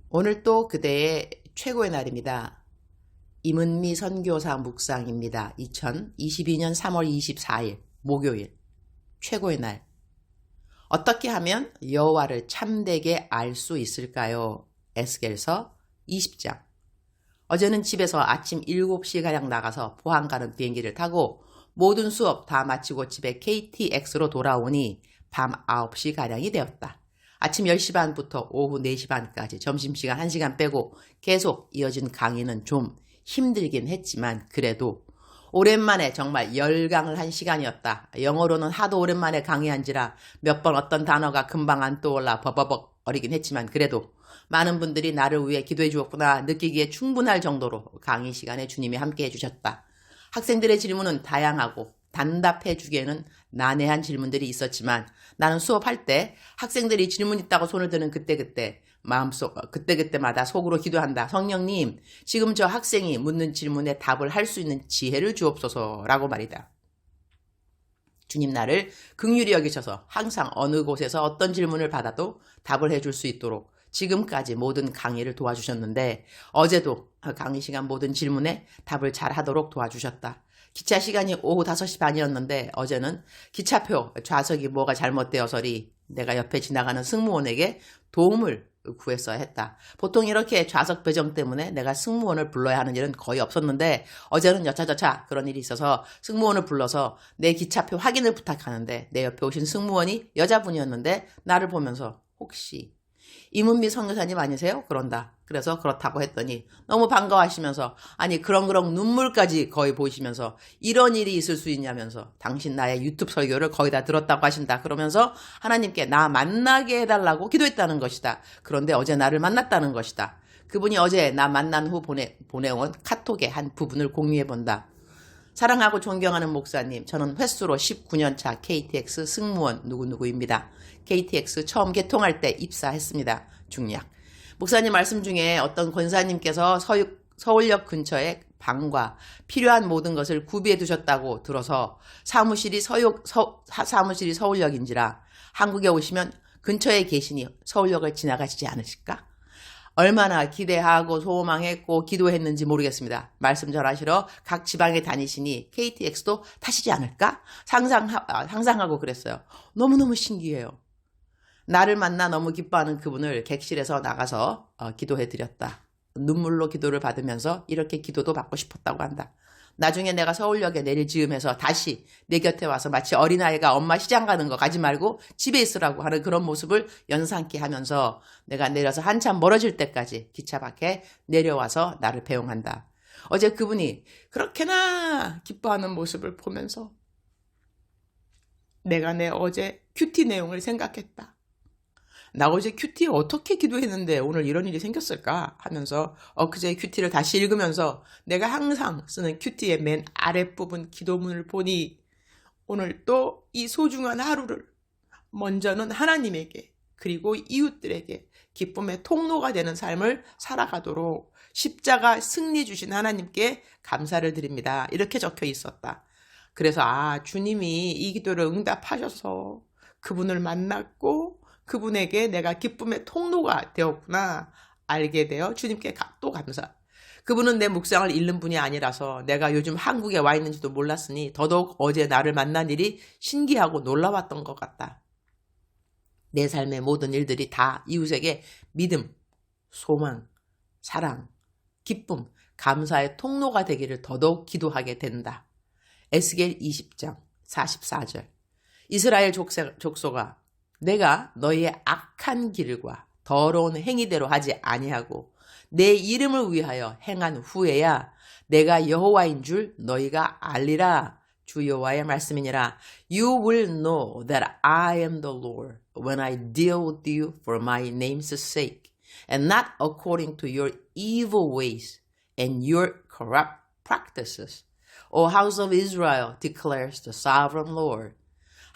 오늘 또 그대의 최고의 날입니다. 임은미 선교사 묵상입니다. 2022년 3월 24일 목요일 최고의 날. 어떻게 하면 여호와를 참되게 알 수 있을까요? 에스겔서 20장. 어제는 집에서 아침 7시가량 나가서 포항 가는 비행기를 타고 모든 수업 다 마치고 집에 KTX로 돌아오니 밤 9시가량이 되었다. 아침 10시 반부터 오후 4시 반까지 점심시간 1시간 빼고 계속 이어진 강의는 좀 힘들긴 했지만 그래도 오랜만에 정말 열강을 한 시간이었다. 영어로는 하도 오랜만에 강의한지라 몇 번 어떤 단어가 금방 안 떠올라 버버벅 어리긴 했지만 그래도 많은 분들이 나를 위해 기도해 주었구나 느끼기에 충분할 정도로 강의 시간에 주님이 함께 해주셨다. 학생들의 질문은 다양하고 단답해 주기에는 난해한 질문들이 있었지만 나는 수업할 때 학생들이 질문 있다고 손을 드는 그때마다 속으로 기도한다. 성령님, 지금 저 학생이 묻는 질문에 답을 할 수 있는 지혜를 주옵소서라고 말이다. 주님 나를 긍휼히 여기셔서 항상 어느 곳에서 어떤 질문을 받아도 답을 해줄 수 있도록 지금까지 모든 강의를 도와주셨는데 어제도 강의 시간 모든 질문에 답을 잘 하도록 도와주셨다. 기차 시간이 오후 5시 반이었는데 어제는 기차표 좌석이 뭐가 잘못되어서리 내가 옆에 지나가는 승무원에게 도움을 구했어야 했다. 보통 이렇게 좌석 배정 때문에 내가 승무원을 불러야 하는 일은 거의 없었는데 어제는 여차저차 그런 일이 있어서 승무원을 불러서 내 기차표 확인을 부탁하는데 내 옆에 오신 승무원이 여자분이었는데 나를 보면서 혹시 임은미 선교사님 아니세요? 그런다. 그래서 그렇다고 했더니 너무 반가워하시면서 아니 그렁그렁 눈물까지 거의 보이시면서 이런 일이 있을 수 있냐면서 당신 나의 유튜브 설교를 거의 다 들었다고 하신다. 그러면서 하나님께 나 만나게 해달라고 기도했다는 것이다. 그런데 어제 나를 만났다는 것이다. 그분이 어제 나 만난 후 보내온 카톡의 한 부분을 공유해본다. 사랑하고 존경하는 목사님, 저는 횟수로 19년차 KTX 승무원 누구누구입니다. KTX 처음 개통할 때 입사했습니다. 중략. 목사님 말씀 중에 어떤 권사님께서 서울역 근처에 방과 필요한 모든 것을 구비해 두셨다고 들어서 사무실이 서울역인지라 한국에 오시면 근처에 계시니 서울역을 지나가시지 않으실까? 얼마나 기대하고 소망했고 기도했는지 모르겠습니다. 말씀 전하시러 각 지방에 다니시니 KTX도 타시지 않을까? 상상하고 그랬어요. 너무너무 신기해요. 나를 만나 너무 기뻐하는 그분을 객실에서 나가서 기도해드렸다. 눈물로 기도를 받으면서 이렇게 기도도 받고 싶었다고 한다. 나중에 내가 서울역에 내릴 즈음해서 다시 내 곁에 와서 마치 어린아이가 엄마 시장 가는 거 가지 말고 집에 있으라고 하는 그런 모습을 연상케 하면서 내가 내려서 한참 멀어질 때까지 기차 밖에 내려와서 나를 배웅한다. 어제 그분이 그렇게나 기뻐하는 모습을 보면서 내가 내 어제 큐티 내용을 생각했다. 나 어제 큐티에 어떻게 기도했는데 오늘 이런 일이 생겼을까 하면서 엊그제 큐티를 다시 읽으면서 내가 항상 쓰는 큐티의 맨 아랫부분 기도문을 보니 오늘 또 이 소중한 하루를 먼저는 하나님에게 그리고 이웃들에게 기쁨의 통로가 되는 삶을 살아가도록 십자가 승리 주신 하나님께 감사를 드립니다. 이렇게 적혀 있었다. 그래서 주님이 이 기도를 응답하셔서 그분을 만났고 그분에게 내가 기쁨의 통로가 되었구나 알게 되어 주님께 또 감사. 그분은 내 묵상을 읽는 분이 아니라서 내가 요즘 한국에 와 있는지도 몰랐으니 더더욱 어제 나를 만난 일이 신기하고 놀라웠던 것 같다. 내 삶의 모든 일들이 다 이웃에게 믿음, 소망, 사랑, 기쁨, 감사의 통로가 되기를 더더욱 기도하게 된다. 에스겔 20장 44절. 이스라엘 족속아 내가 너희의 악한 길과 더러운 행위대로 하지 아니하고 내 이름을 위하여 행한 후에야 내가 여호와인 줄 너희가 알리라. 주 여호와의 말씀이니라. You will know that I am the Lord when I deal with you for my name's sake and not according to your evil ways and your corrupt practices. O house of Israel declares the sovereign Lord.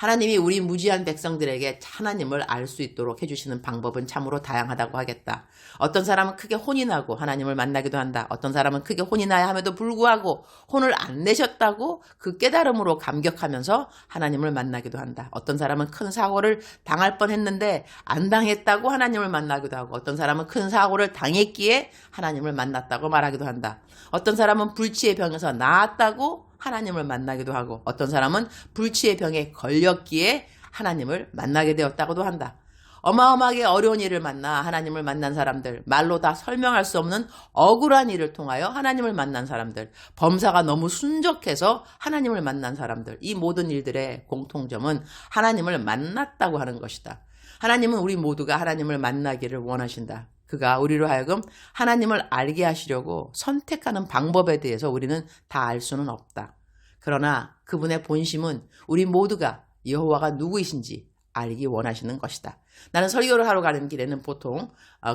하나님이 우리 무지한 백성들에게 하나님을 알 수 있도록 해주시는 방법은 참으로 다양하다고 하겠다. 어떤 사람은 크게 혼이 나고 하나님을 만나기도 한다. 어떤 사람은 크게 혼이 나야 함에도 불구하고 혼을 안 내셨다고 그 깨달음으로 감격하면서 하나님을 만나기도 한다. 어떤 사람은 큰 사고를 당할 뻔했는데 안 당했다고 하나님을 만나기도 하고, 어떤 사람은 큰 사고를 당했기에 하나님을 만났다고 말하기도 한다. 어떤 사람은 불치의 병에서 나았다고 하나님을 만나기도 하고, 어떤 사람은 불치의 병에 걸렸기에 하나님을 만나게 되었다고도 한다. 어마어마하게 어려운 일을 만나 하나님을 만난 사람들, 말로 다 설명할 수 없는 억울한 일을 통하여 하나님을 만난 사람들, 범사가 너무 순적해서 하나님을 만난 사람들, 이 모든 일들의 공통점은 하나님을 만났다고 하는 것이다. 하나님은 우리 모두가 하나님을 만나기를 원하신다. 그가 우리로 하여금 하나님을 알게 하시려고 선택하는 방법에 대해서 우리는 다 알 수는 없다. 그러나 그분의 본심은 우리 모두가 여호와가 누구이신지 알기 원하시는 것이다. 나는 설교를 하러 가는 길에는 보통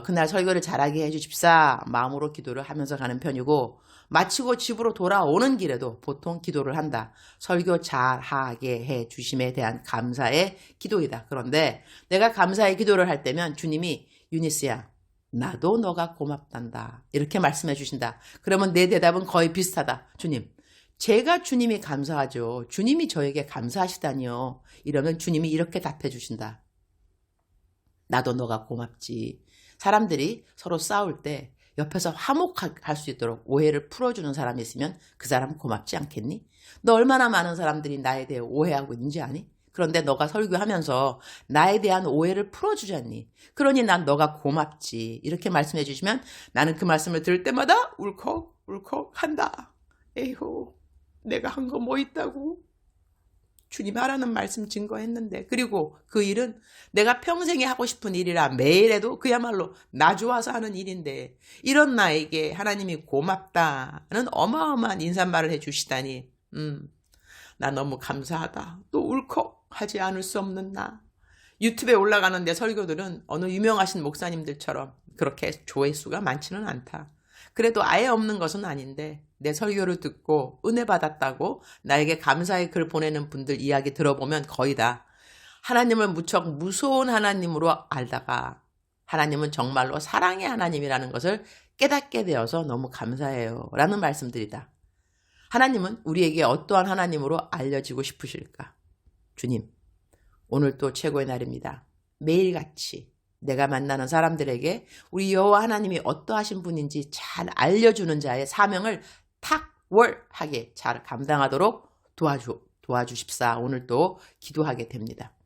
그날 설교를 잘하게 해주십사 마음으로 기도를 하면서 가는 편이고, 마치고 집으로 돌아오는 길에도 보통 기도를 한다. 설교 잘하게 해주심에 대한 감사의 기도이다. 그런데 내가 감사의 기도를 할 때면 주님이 유니스야, 나도 너가 고맙단다, 이렇게 말씀해 주신다. 그러면 내 대답은 거의 비슷하다. 주님, 제가 주님이 감사하죠. 주님이 저에게 감사하시다니요. 이러면 주님이 이렇게 답해 주신다. 나도 너가 고맙지. 사람들이 서로 싸울 때 옆에서 화목할 수 있도록 오해를 풀어주는 사람이 있으면 그 사람 고맙지 않겠니? 너 얼마나 많은 사람들이 나에 대해 오해하고 있는지 아니? 그런데 너가 설교하면서 나에 대한 오해를 풀어주지 않니? 그러니 난 너가 고맙지. 이렇게 말씀해 주시면 나는 그 말씀을 들을 때마다 울컥울컥 한다. 에이호, 내가 한 거 뭐 있다고? 주님 하라는 말씀 증거했는데, 그리고 그 일은 내가 평생에 하고 싶은 일이라 매일 해도 그야말로 나 좋아서 하는 일인데, 이런 나에게 하나님이 고맙다는 어마어마한 인사말을 해주시다니, 나 너무 감사하다. 또 울컥하지 않을 수 없는 나. 유튜브에 올라가는 내 설교들은 어느 유명하신 목사님들처럼 그렇게 조회수가 많지는 않다. 그래도 아예 없는 것은 아닌데, 내 설교를 듣고 은혜 받았다고 나에게 감사의 글 보내는 분들 이야기 들어보면 거의 다 하나님을 무척 무서운 하나님으로 알다가 하나님은 정말로 사랑의 하나님이라는 것을 깨닫게 되어서 너무 감사해요 라는 말씀들이다. 하나님은 우리에게 어떠한 하나님으로 알려지고 싶으실까? 주님, 오늘 또 최고의 날입니다. 매일같이 내가 만나는 사람들에게 우리 여호와 하나님이 어떠하신 분인지 잘 알려주는 자의 사명을 탁월하게 잘 감당하도록 도와주십사. 오늘 또 기도하게 됩니다.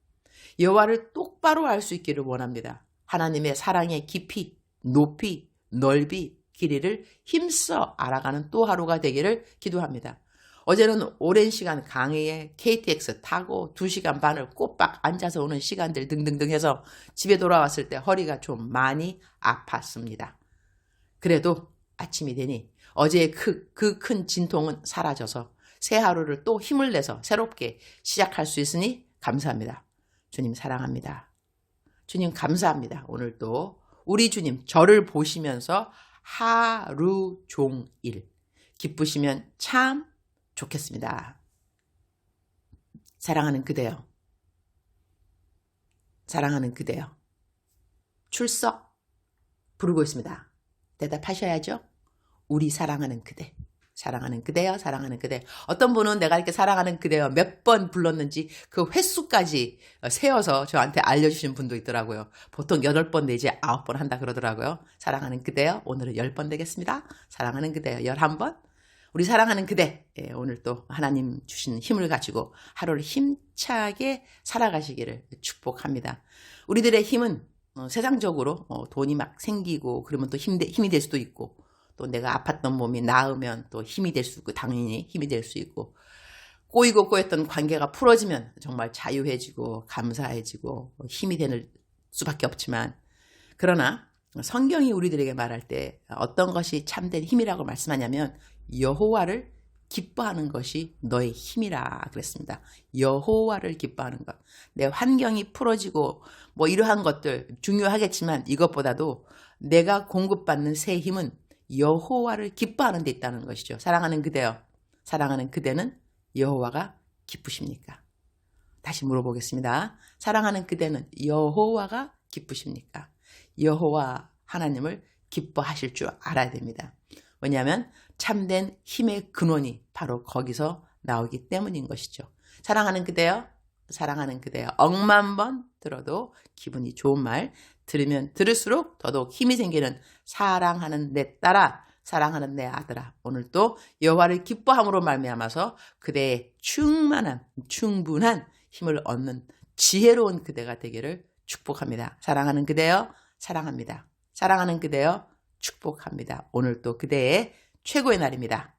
여호와를 똑바로 알 수 있기를 원합니다. 하나님의 사랑의 깊이, 높이, 넓이, 길이를 힘써 알아가는 또 하루가 되기를 기도합니다. 어제는 오랜 시간 강의에 KTX 타고 2시간 반을 꼬박 앉아서 오는 시간들 등등등 해서 집에 돌아왔을 때 허리가 좀 많이 아팠습니다. 그래도 아침이 되니 어제의 그 큰 진통은 사라져서 새 하루를 또 힘을 내서 새롭게 시작할 수 있으니 감사합니다. 주님 사랑합니다. 주님 감사합니다. 오늘도 우리 주님 저를 보시면서 하루 종일 기쁘시면 참 좋겠습니다. 사랑하는 그대여. 사랑하는 그대여. 출석 부르고 있습니다. 대답하셔야죠. 우리 사랑하는 그대. 사랑하는 그대여, 사랑하는 그대. 어떤 분은 내가 이렇게 사랑하는 그대여 몇 번 불렀는지 그 횟수까지 세어서 저한테 알려주신 분도 있더라고요. 보통 8번 내지 9번 한다 그러더라고요. 사랑하는 그대여, 오늘은 10번 되겠습니다. 사랑하는 그대여, 11번. 우리 사랑하는 그대, 오늘 또 하나님 주신 힘을 가지고 하루를 힘차게 살아가시기를 축복합니다. 우리들의 힘은 세상적으로 돈이 막 생기고 그러면 또 힘이 될 수도 있고, 또 내가 아팠던 몸이 나으면 또 힘이 될 수 있고, 당연히 힘이 될 수 있고, 꼬이고 꼬였던 관계가 풀어지면 정말 자유해지고 감사해지고 힘이 되는 수밖에 없지만, 그러나 성경이 우리들에게 말할 때 어떤 것이 참된 힘이라고 말씀하냐면 여호와를 기뻐하는 것이 너의 힘이라 그랬습니다. 여호와를 기뻐하는 것. 내 환경이 풀어지고 뭐 이러한 것들 중요하겠지만 이것보다도 내가 공급받는 새 힘은 여호와를 기뻐하는 데 있다는 것이죠. 사랑하는 그대여, 사랑하는 그대는 여호와가 기쁘십니까? 다시 물어보겠습니다. 사랑하는 그대는 여호와가 기쁘십니까? 여호와 하나님을 기뻐하실 줄 알아야 됩니다. 왜냐하면 참된 힘의 근원이 바로 거기서 나오기 때문인 것이죠. 사랑하는 그대여, 사랑하는 그대여. 억만 번 들어도 기분이 좋은 말, 들으면 들을수록 더더욱 힘이 생기는 사랑하는 내 딸아, 사랑하는 내 아들아. 오늘 또 여호와를 기뻐함으로 말미암아서 그대의 충분한 힘을 얻는 지혜로운 그대가 되기를 축복합니다. 사랑하는 그대여, 사랑합니다. 사랑하는 그대여, 축복합니다. 오늘 또 그대의 최고의 날입니다.